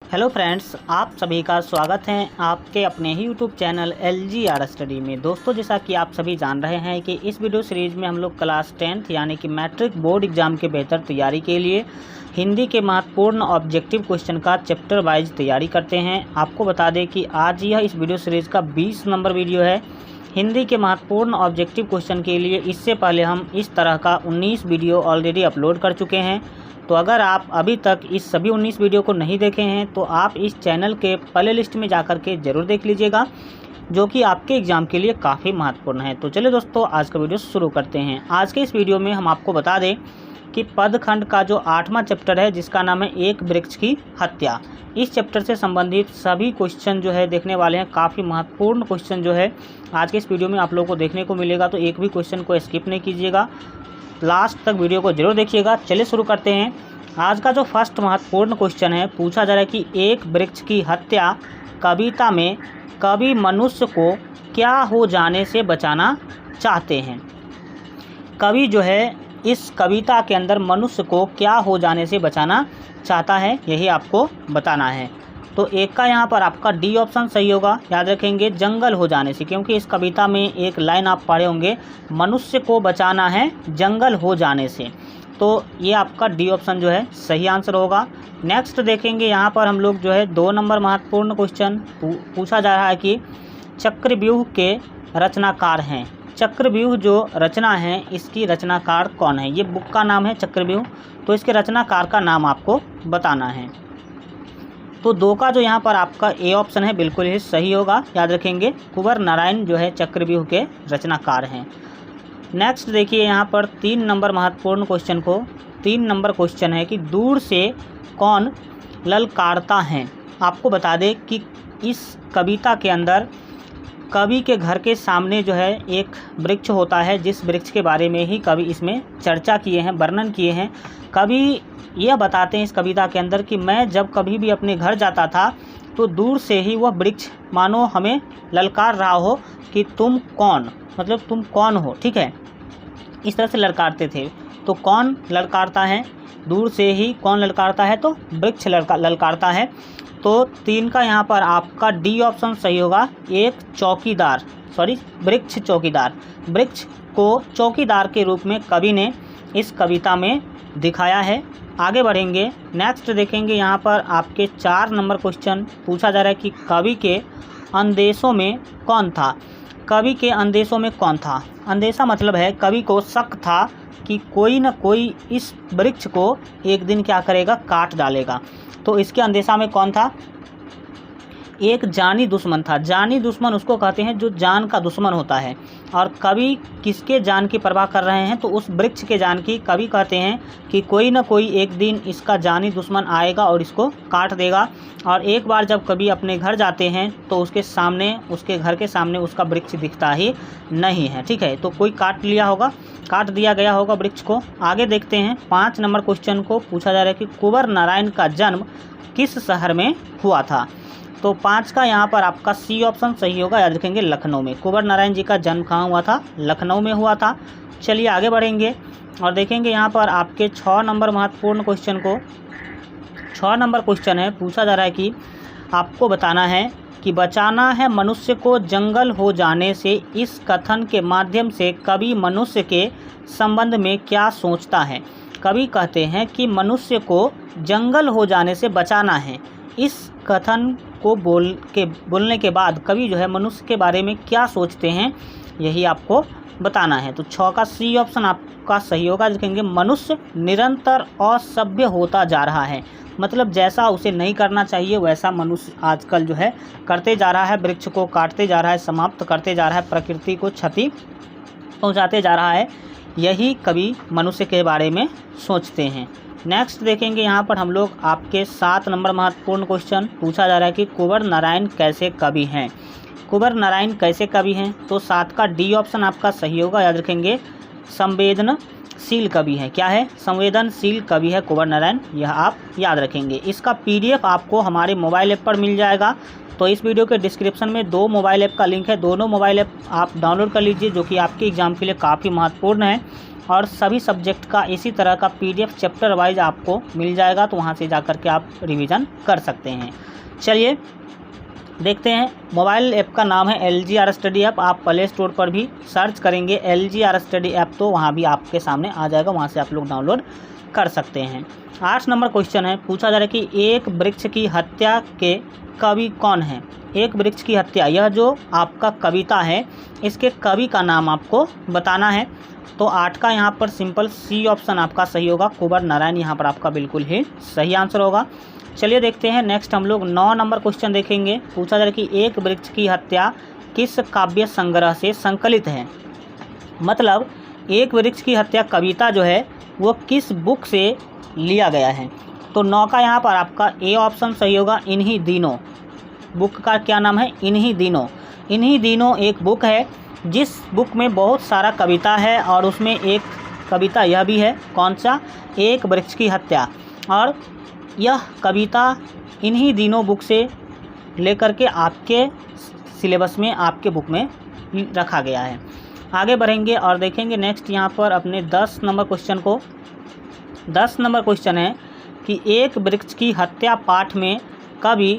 Hello friends, आप सभी का स्वागत है आपके अपने ही यूट्यूब चैनल LGR स्टडी में। दोस्तों, जैसा कि आप सभी जान रहे हैं कि इस वीडियो सीरीज़ में हम लोग क्लास 10th यानी कि मैट्रिक बोर्ड एग्ज़ाम के बेहतर तैयारी के लिए हिंदी के महत्वपूर्ण ऑब्जेक्टिव क्वेश्चन का चैप्टर वाइज तैयारी करते हैं। आपको बता दें कि आज यह इस वीडियो सीरीज़ का 20 नंबर वीडियो है हिंदी के महत्वपूर्ण ऑब्जेक्टिव क्वेश्चन के लिए। इससे पहले हम इस तरह का 19 वीडियो ऑलरेडी अपलोड कर चुके हैं। तो अगर आप अभी तक इस सभी 19 वीडियो को नहीं देखे हैं तो आप इस चैनल के प्ले लिस्ट में जाकर के ज़रूर देख लीजिएगा, जो कि आपके एग्ज़ाम के लिए काफ़ी महत्वपूर्ण है। तो चलिए दोस्तों, आज का वीडियो शुरू करते हैं। आज के इस वीडियो में हम आपको बता दें कि पदखंड का जो 8वां चैप्टर है, जिसका नाम है एक वृक्ष की हत्या, इस चैप्टर से संबंधित सभी क्वेश्चन जो है देखने वाले हैं। काफ़ी महत्वपूर्ण क्वेश्चन जो है आज के इस वीडियो में आप लोगों को देखने को मिलेगा, तो एक भी क्वेश्चन को स्किप नहीं कीजिएगा, लास्ट तक वीडियो को जरूर देखिएगा। चलिए शुरू करते हैं। आज का जो फर्स्ट महत्वपूर्ण क्वेश्चन है, पूछा जा रहा है कि एक वृक्ष की हत्या कविता में कवि मनुष्य को क्या हो जाने से बचाना चाहते हैं। कवि जो है इस कविता के अंदर मनुष्य को क्या हो जाने से बचाना चाहता है, यही आपको बताना है। तो एक का यहाँ पर आपका डी ऑप्शन सही होगा। याद रखेंगे जंगल हो जाने से, क्योंकि इस कविता में एक लाइन आप पढ़े होंगे, मनुष्य को बचाना है जंगल हो जाने से। तो ये आपका डी ऑप्शन जो है सही आंसर होगा। नेक्स्ट देखेंगे, यहाँ पर हम लोग जो है 2 नंबर महत्वपूर्ण क्वेश्चन पूछा जा रहा है कि चक्रव्यूह के रचनाकार हैं। चक्रव्यूह जो रचना है, इसकी रचनाकार कौन है। ये बुक का नाम है चक्रव्यूह, तो इसके रचनाकार का नाम आपको बताना है। तो 2 का जो यहाँ पर आपका ए ऑप्शन है बिल्कुल ही सही होगा। याद रखेंगे कुंवर नारायण जो है चक्रव्यूह के रचनाकार हैं। नेक्स्ट देखिए, यहाँ पर 3 नंबर महत्वपूर्ण क्वेश्चन को 3 नंबर क्वेश्चन है कि दूर से कौन ललकारता है। आपको बता दें कि इस कविता के अंदर कवि के घर के सामने जो है एक वृक्ष होता है, जिस वृक्ष के बारे में ही कवि इसमें चर्चा किए हैं, वर्णन किए हैं। कवि यह बताते हैं इस कविता के अंदर कि मैं जब कभी भी अपने घर जाता था तो दूर से ही वह वृक्ष मानो हमें ललकार रहा हो कि तुम कौन, मतलब तुम कौन हो, ठीक है, इस तरह से ललकारते थे। तो कौन ललकारता है, दूर से ही कौन ललकारता है, तो वृक्ष ललकारता है। तो 3 का यहाँ पर आपका डी ऑप्शन सही होगा। एक चौकीदार, वृक्ष चौकीदार, वृक्ष को चौकीदार के रूप में कवि ने इस कविता में दिखाया है। आगे बढ़ेंगे, नेक्स्ट देखेंगे, यहाँ पर आपके 4 नंबर क्वेश्चन पूछा जा रहा है कि कवि के अंदेशों में कौन था। कवि के अंदेशों में कौन था। अंदेशा मतलब है कवि को शक था कि कोई न कोई इस वृक्ष को एक दिन क्या करेगा, काट डालेगा। तो इसके अंदेशा में कौन था। एक जानी दुश्मन था। जानी दुश्मन उसको कहते हैं जो जान का दुश्मन होता है। और कवि किसके जान की परवाह कर रहे हैं, तो उस वृक्ष के जान की। कवि कहते हैं कि कोई न कोई एक दिन इसका जानी दुश्मन आएगा और इसको काट देगा। और एक बार जब कवि अपने घर जाते हैं तो उसके सामने, उसके घर के सामने उसका वृक्ष दिखता ही नहीं है, ठीक है। तो कोई काट दिया गया होगा वृक्ष को। आगे देखते हैं, 5 नंबर क्वेश्चन को पूछा जा रहा है कि कुंवर नारायण का जन्म किस शहर में हुआ था। तो 5 का यहाँ पर आपका सी ऑप्शन सही होगा। याद रखेंगे लखनऊ में। कुंवर नारायण जी का जन्म कहाँ हुआ था, लखनऊ में हुआ था। चलिए आगे बढ़ेंगे और देखेंगे यहाँ पर आपके 6 नंबर महत्वपूर्ण क्वेश्चन को। 6 नंबर क्वेश्चन है, पूछा जा रहा है कि आपको बताना है कि बचाना है मनुष्य को जंगल हो जाने से, इस कथन के माध्यम से कवि मनुष्य के संबंध में क्या सोचता है। कवि कहते हैं कि मनुष्य को जंगल हो जाने से बचाना है। इस कथन को बोलने के बाद कवि जो है मनुष्य के बारे में क्या सोचते हैं, यही आपको बताना है। तो 6 का सी ऑप्शन आपका सही होगा। देखेंगे मनुष्य निरंतर असभ्य होता जा रहा है, मतलब जैसा उसे नहीं करना चाहिए वैसा मनुष्य आजकल जो है करते जा रहा है। वृक्ष को काटते जा रहा है, समाप्त करते जा रहा है, प्रकृति को क्षति पहुंचाते जा रहा है। यही कवि मनुष्य के बारे में सोचते हैं। नेक्स्ट देखेंगे, यहाँ पर हम लोग आपके 7 नंबर महत्वपूर्ण क्वेश्चन पूछा जा रहा है कि कुंवर नारायण कैसे कवि हैं। कुंवर नारायण कैसे कवि हैं, तो 7 का डी ऑप्शन आपका सही होगा। याद रखेंगे संवेदनशील कवि है। क्या है, संवेदनशील कवि है कुंवर नारायण, यह आप याद रखेंगे। इसका PDF आपको हमारे मोबाइल ऐप पर मिल जाएगा। तो इस वीडियो के डिस्क्रिप्शन में 2 मोबाइल ऐप का लिंक है, दोनों मोबाइल ऐप आप डाउनलोड कर लीजिए, जो कि आपके एग्ज़ाम के लिए काफ़ी महत्वपूर्ण है। और सभी सब्जेक्ट का इसी तरह का PDF चैप्टर वाइज आपको मिल जाएगा, तो वहाँ से जा कर के आप रिवीजन कर सकते हैं। चलिए देखते हैं। मोबाइल ऐप का नाम है LGR स्टडी ऐप। आप प्ले स्टोर पर भी सर्च करेंगे LGR स्टडी ऐप तो वहाँ भी आपके सामने आ जाएगा, वहाँ से आप लोग डाउनलोड कर सकते हैं। 8 नंबर क्वेश्चन है, पूछा जा रहा है कि एक वृक्ष की हत्या के कवि कौन है। एक वृक्ष की हत्या, यह जो आपका कविता है इसके कवि का नाम आपको बताना है। तो 8 का यहाँ पर सिंपल C ऑप्शन आपका सही होगा, कुंवर नारायण यहाँ पर आपका बिल्कुल ही सही आंसर होगा। चलिए देखते हैं नेक्स्ट हम लोग 9 नंबर क्वेश्चन देखेंगे। पूछा जा रहा है कि एक वृक्ष की हत्या किस काव्य संग्रह से संकलित है। मतलब एक वृक्ष की हत्या कविता जो है वो किस बुक से लिया गया है। तो 9 का यहाँ पर आपका A ऑप्शन सही होगा, इन्हीं दिनों। बुक का क्या नाम है, इन्हीं दिनों। इन्हीं दिनों एक बुक है जिस बुक में बहुत सारा कविता है और उसमें एक कविता यह भी है, कौन सा, एक वृक्ष की हत्या। और यह कविता इन्हीं दिनों बुक से लेकर के आपके सिलेबस में, आपके बुक में रखा गया है। आगे बढ़ेंगे और देखेंगे नेक्स्ट यहाँ पर अपने 10 नंबर क्वेश्चन को। 10 नंबर क्वेश्चन है कि एक वृक्ष की हत्या पाठ में कवि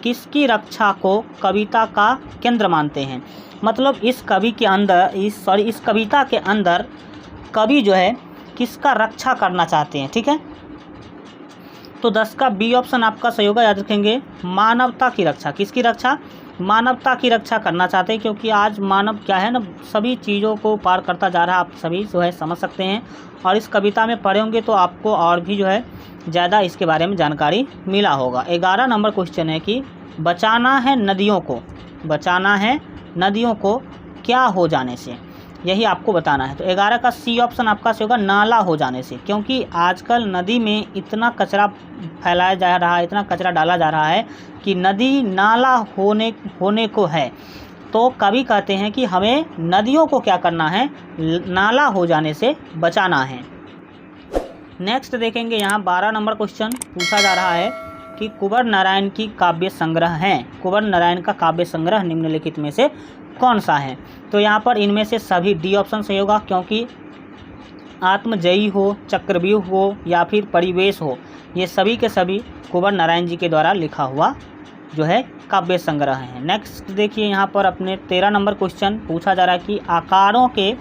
किसकी रक्षा को कविता का केंद्र मानते हैं। मतलब इस कवि के अंदर इस कविता के अंदर कवि जो है किसका रक्षा करना चाहते हैं। ठीक है, तो 10 का B ऑप्शन आपका सही होगा, याद रखेंगे। मानवता की रक्षा, किसकी रक्षा, मानवता की रक्षा करना चाहते हैं, क्योंकि आज मानव क्या है ना, सभी चीज़ों को पार करता जा रहा है, आप सभी जो है समझ सकते हैं। और इस कविता में पढ़े होंगे तो आपको और भी जो है ज़्यादा इसके बारे में जानकारी मिला होगा। 11 नंबर क्वेश्चन है कि बचाना है नदियों को, बचाना है नदियों को क्या हो जाने से, यही आपको बताना है। तो 11 का C ऑप्शन आपका से होगा, नाला हो जाने से। क्योंकि आजकल नदी में इतना कचरा फैलाया जा रहा है, इतना कचरा डाला जा रहा है कि नदी नाला होने को है। तो कवि कहते हैं कि हमें नदियों को क्या करना है, नाला हो जाने से बचाना है। नेक्स्ट देखेंगे यहाँ 12 नंबर क्वेश्चन पूछा जा रहा है कि कुंवर नारायण की काव्य संग्रह है, कुंवर नारायण का काव्य संग्रह निम्नलिखित में से कौन सा है। तो यहाँ पर इनमें से सभी D ऑप्शन सही होगा, क्योंकि आत्मजयी हो, चक्रव्यूह हो या फिर परिवेश हो, ये सभी के सभी कुंवर नारायण जी के द्वारा लिखा हुआ जो है काव्य संग्रह है। नेक्स्ट देखिए यहाँ पर अपने 13 नंबर क्वेश्चन पूछा जा रहा है कि आकारों के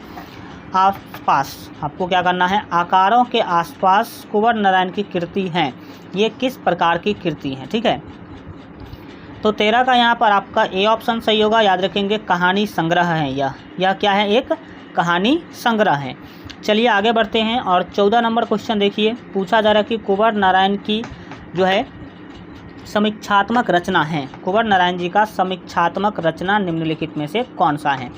आसपास, आपको क्या करना है, आकारों के आसपास कुंवर नारायण की कृति हैं, ये किस प्रकार की कृति हैं। ठीक है, तो 13 का यहाँ पर आपका A ऑप्शन सही होगा, याद रखेंगे। कहानी संग्रह है यह क्या है, एक कहानी संग्रह है। चलिए आगे बढ़ते हैं और 14 नंबर क्वेश्चन देखिए। पूछा जा रहा है कि कुंवर नारायण की जो है समीक्षात्मक रचना है, कुंवर नारायण जी का समीक्षात्मक रचना निम्नलिखित में से कौन सा है।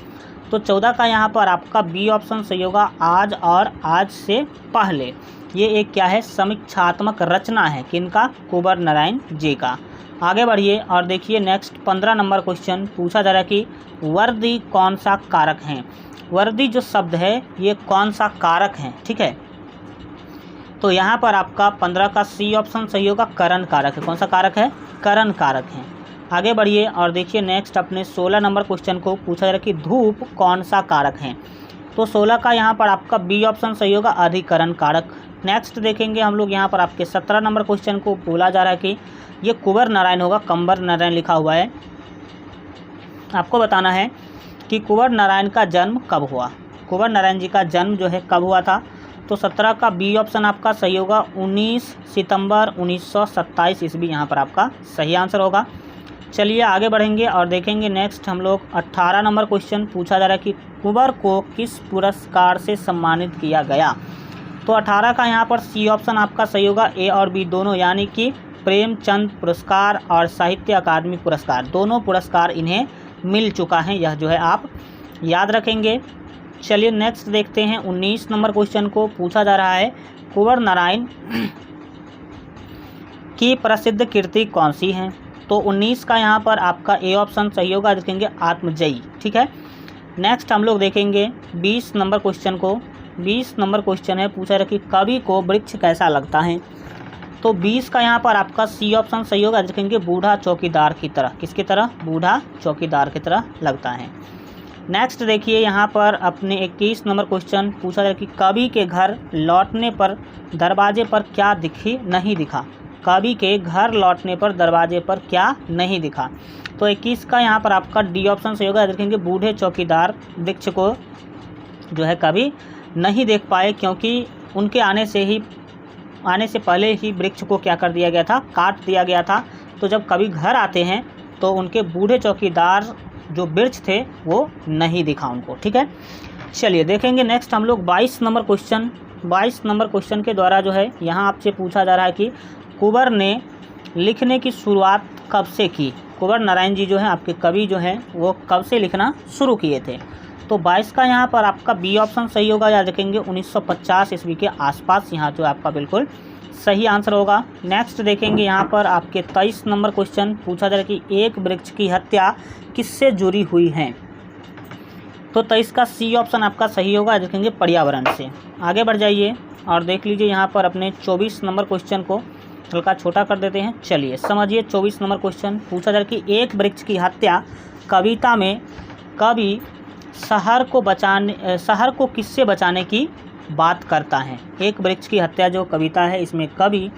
तो 14 का यहाँ पर आपका B ऑप्शन सही होगा, आज और आज से पहले। ये एक क्या है, समीक्षात्मक रचना है, किनका, कुंवर नारायण जी का। आगे बढ़िए और देखिए नेक्स्ट 15 नंबर क्वेश्चन पूछा जा रहा है कि वर्दी कौन सा कारक है। वर्दी जो शब्द है ये कौन सा कारक है। ठीक है, तो यहाँ पर आपका 15 का C ऑप्शन सही होगा, करण कारक है। कौन सा कारक है, करण कारक है। आगे बढ़िए और देखिए नेक्स्ट अपने 16 नंबर क्वेश्चन को पूछा जा रहा है कि धूप कौन सा कारक है। तो 16 का यहाँ पर आपका B ऑप्शन सही होगा, अधिकरण कारक। नेक्स्ट देखेंगे हम लोग यहाँ पर आपके 17 नंबर क्वेश्चन को बोला जा रहा है कि ये कुंवर नारायण होगा, कंवर नारायण लिखा हुआ है। आपको बताना है कि कुंवर नारायण का जन्म कब हुआ, कुंवर नारायण जी का जन्म जो है कब हुआ था। तो 17 का B ऑप्शन आपका सही होगा, 19 सितंबर 1927 ईस्वी यहाँ पर आपका सही आंसर होगा। चलिए आगे बढ़ेंगे और देखेंगे नेक्स्ट हम लोग 18 नंबर क्वेश्चन पूछा जा रहा है कि कुंवर को किस पुरस्कार से सम्मानित किया गया। तो 18 का यहाँ पर C ऑप्शन आपका सही होगा, A और B दोनों, यानी कि प्रेमचंद पुरस्कार और साहित्य अकादमी पुरस्कार, दोनों पुरस्कार इन्हें मिल चुका है, यह जो है आप याद रखेंगे। चलिए नेक्स्ट देखते हैं 19 नंबर क्वेश्चन को पूछा जा रहा है कुंवर नारायण की प्रसिद्ध कृति कौन सी है। तो 19 का यहाँ पर आपका A ऑप्शन सही होगा, देखेंगे आत्मजयी। ठीक है, नेक्स्ट हम लोग देखेंगे 20 नंबर क्वेश्चन को। 20 नंबर क्वेश्चन है पूछा रहा कि कवि को वृक्ष कैसा लगता है। तो 20 का यहाँ पर आपका C ऑप्शन सही होगा, देखेंगे बूढ़ा चौकीदार की तरह। किसकी तरह, बूढ़ा चौकीदार की तरह लगता है। नेक्स्ट देखिए यहाँ पर अपने 21 नंबर क्वेश्चन पूछा जाए कि कवि के घर लौटने पर दरवाजे पर क्या नहीं दिखा। कवि के घर लौटने पर दरवाजे पर क्या नहीं दिखा। तो 21 का यहाँ पर आपका डी ऑप्शन सही होगा। देखेंगे बूढ़े चौकीदार वृक्ष को जो है कवि नहीं देख पाए, क्योंकि उनके आने से पहले ही वृक्ष को क्या कर दिया गया था, काट दिया गया था। तो जब कवि घर आते हैं तो उनके बूढ़े चौकीदार जो वृक्ष थे वो नहीं दिखा उनको। ठीक है, चलिए देखेंगे नेक्स्ट हम लोग 22 नंबर क्वेश्चन के द्वारा जो है यहाँ आपसे पूछा जा रहा है कि कुंवर ने लिखने की शुरुआत कब से की। कुंवर नारायण जी जो है आपके कवि जो है वो कब से लिखना शुरू किए थे। तो 22 का यहाँ पर आपका बी ऑप्शन सही होगा। याद रखेंगे 1950 ईस्वी के आसपास यहाँ जो आपका बिल्कुल सही आंसर होगा। नेक्स्ट देखेंगे यहाँ पर आपके 23 नंबर क्वेश्चन पूछा जा रहा है कि एक वृक्ष की हत्या किससे जुड़ी हुई है। तो 23 का सी ऑप्शन आपका सही होगा। देखेंगे पर्यावरण से। आगे बढ़ जाइए और देख लीजिए यहाँ पर अपने 24 नंबर क्वेश्चन को हल्का छोटा कर देते हैं। चलिए समझिए 24 नंबर क्वेश्चन पूछा जा रहा है कि एक वृक्ष की हत्या कविता में कवि शहर को किससे बचाने की बात करता है। एक वृक्ष की हत्या जो कविता है इसमें कवि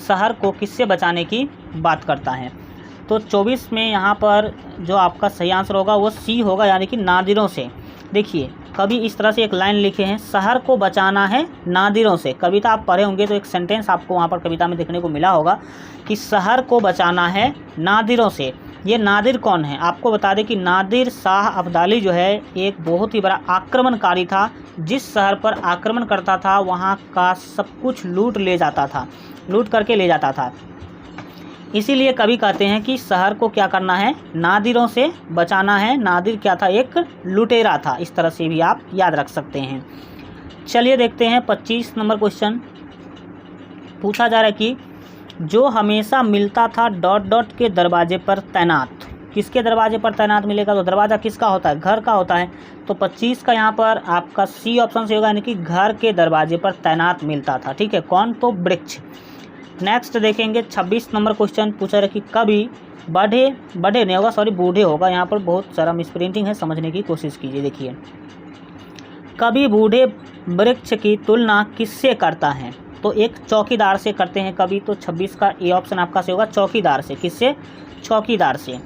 शहर को किससे बचाने की बात करता है। तो 24 में यहाँ पर जो आपका सही आंसर होगा वो सी होगा, यानी कि नादिरों से। देखिए कवि इस तरह से एक लाइन लिखे हैं, शहर को बचाना है नादिरों से। कविता आप पढ़े होंगे तो एक सेंटेंस आपको वहाँ पर कविता में देखने को मिला होगा कि शहर को बचाना है नादिरों से। ये नादिर कौन है, आपको बता दें कि नादिर शाह अब्दाली जो है एक बहुत ही बड़ा आक्रमणकारी था। जिस शहर पर आक्रमण करता था वहाँ का सब कुछ लूट करके ले जाता था। इसीलिए कवि कहते हैं कि शहर को क्या करना है, नादिरों से बचाना है। नादिर क्या था, एक लुटेरा था। इस तरह से भी आप याद रख सकते हैं। चलिए देखते हैं 25 नंबर क्वेश्चन पूछा जा रहा है कि जो हमेशा मिलता था ... के दरवाजे पर तैनात। किसके दरवाजे पर तैनात मिलेगा। तो दरवाज़ा किसका होता है, घर का होता है। तो 25 का यहाँ पर आपका सी ऑप्शन से होगा, यानी कि घर के दरवाजे पर तैनात मिलता था। ठीक है, कौन, तो वृक्ष। नेक्स्ट देखेंगे 26 नंबर क्वेश्चन पूछा है कि कभी बूढ़े नहीं होगा, सॉरी बूढ़े होगा। यहाँ पर बहुत सारा मिसप्रिंटिंग है, समझने की कोशिश कीजिए। देखिए कभी बूढ़े वृक्ष की तुलना किससे करता है। तो एक चौकीदार से करते हैं कभी। तो 26 का ए ऑप्शन आपका से होगा, चौकीदार से। किससे, चौकीदार से।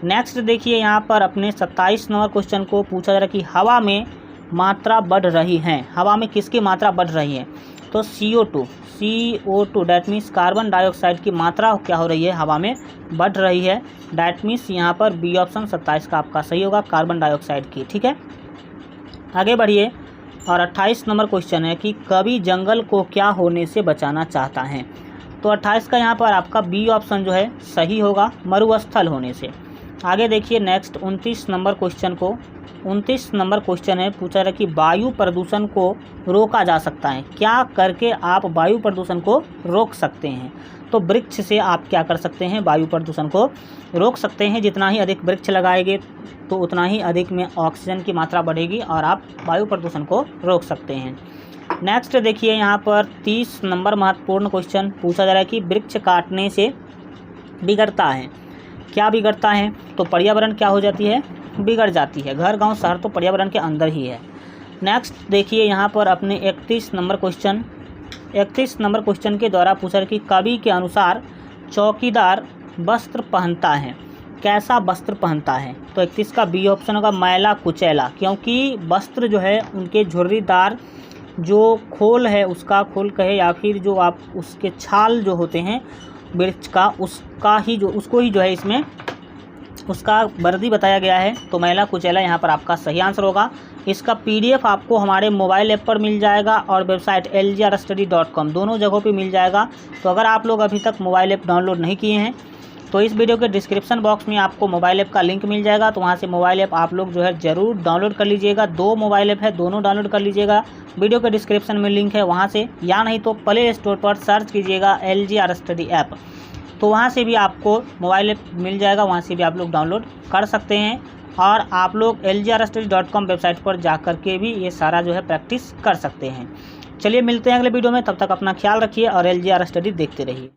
नेक्स्ट देखिए यहाँ पर अपने 27 नंबर क्वेश्चन को पूछा जा रहा है कि हवा में मात्रा बढ़ रही है। हवा में किसकी मात्रा बढ़ रही है। तो CO2 that means carbon dioxide की मात्रा क्या हो रही है, हवा में बढ़ रही है। डैट मीन्स यहाँ पर बी ऑप्शन 27 का आपका सही होगा, कार्बन डाइऑक्साइड की। ठीक है, आगे बढ़िए और 28 नंबर क्वेश्चन है कि कवि जंगल को क्या होने से बचाना चाहता है। तो 28 का यहाँ पर आपका बी ऑप्शन जो है सही होगा, मरुस्थल होने से। आगे देखिए नेक्स्ट 29 नंबर क्वेश्चन को। 29 नंबर क्वेश्चन है पूछा रहा कि वायु प्रदूषण को रोका जा सकता है। क्या करके आप वायु प्रदूषण को रोक सकते हैं। तो वृक्ष से आप क्या कर सकते हैं, वायु प्रदूषण को रोक सकते हैं। जितना ही अधिक वृक्ष लगाएंगे तो उतना ही अधिक में ऑक्सीजन की मात्रा बढ़ेगी और आप वायु प्रदूषण को रोक सकते हैं। नेक्स्ट देखिए यहाँ पर 30 नंबर महत्वपूर्ण क्वेश्चन पूछा जा रहा है कि वृक्ष काटने से बिगड़ता है। क्या बिगड़ता है, तो पर्यावरण क्या हो जाती है, बिगड़ जाती है। घर गांव शहर तो पर्यावरण के अंदर ही है। नेक्स्ट देखिए यहाँ पर अपने 31 नंबर क्वेश्चन के द्वारा पूछा है कि कवि के अनुसार चौकीदार वस्त्र पहनता है। कैसा वस्त्र पहनता है। तो 31 का बी ऑप्शन होगा, मैला कुचैला। क्योंकि वस्त्र जो है उनके झुर्रीदार जो खोल है, उसका खोल कहे या फिर जो आप उसके छाल जो होते हैं वृक्ष का, उसको ही जो है इसमें उसका वर्दी बताया गया है। तो मैला कुचैला यहाँ पर आपका सही आंसर होगा। इसका PDF आपको हमारे मोबाइल ऐप पर मिल जाएगा और वेबसाइट lgrstudy.com दोनों जगहों पे मिल जाएगा। तो अगर आप लोग अभी तक मोबाइल ऐप डाउनलोड नहीं किए हैं तो इस वीडियो के डिस्क्रिप्शन बॉक्स में आपको मोबाइल ऐप का लिंक मिल जाएगा। तो वहाँ से मोबाइल ऐप आप लोग जो है ज़रूर डाउनलोड कर लीजिएगा। 2 मोबाइल ऐप है, दोनों डाउनलोड कर लीजिएगा। वीडियो के डिस्क्रिप्शन में लिंक है वहाँ से, या नहीं तो प्ले स्टोर पर सर्च कीजिएगा LGR स्टडी ऐप। तो वहाँ से भी आपको मोबाइल ऐप मिल जाएगा, वहाँ से भी आप लोग डाउनलोड कर सकते हैं। और आप लोग lgrstudy.com वेबसाइट पर जा कर के भी ये सारा जो है प्रैक्टिस कर सकते हैं। चलिए मिलते हैं अगले वीडियो में, तब तक अपना ख्याल रखिए और LGR स्टडी देखते रहिए।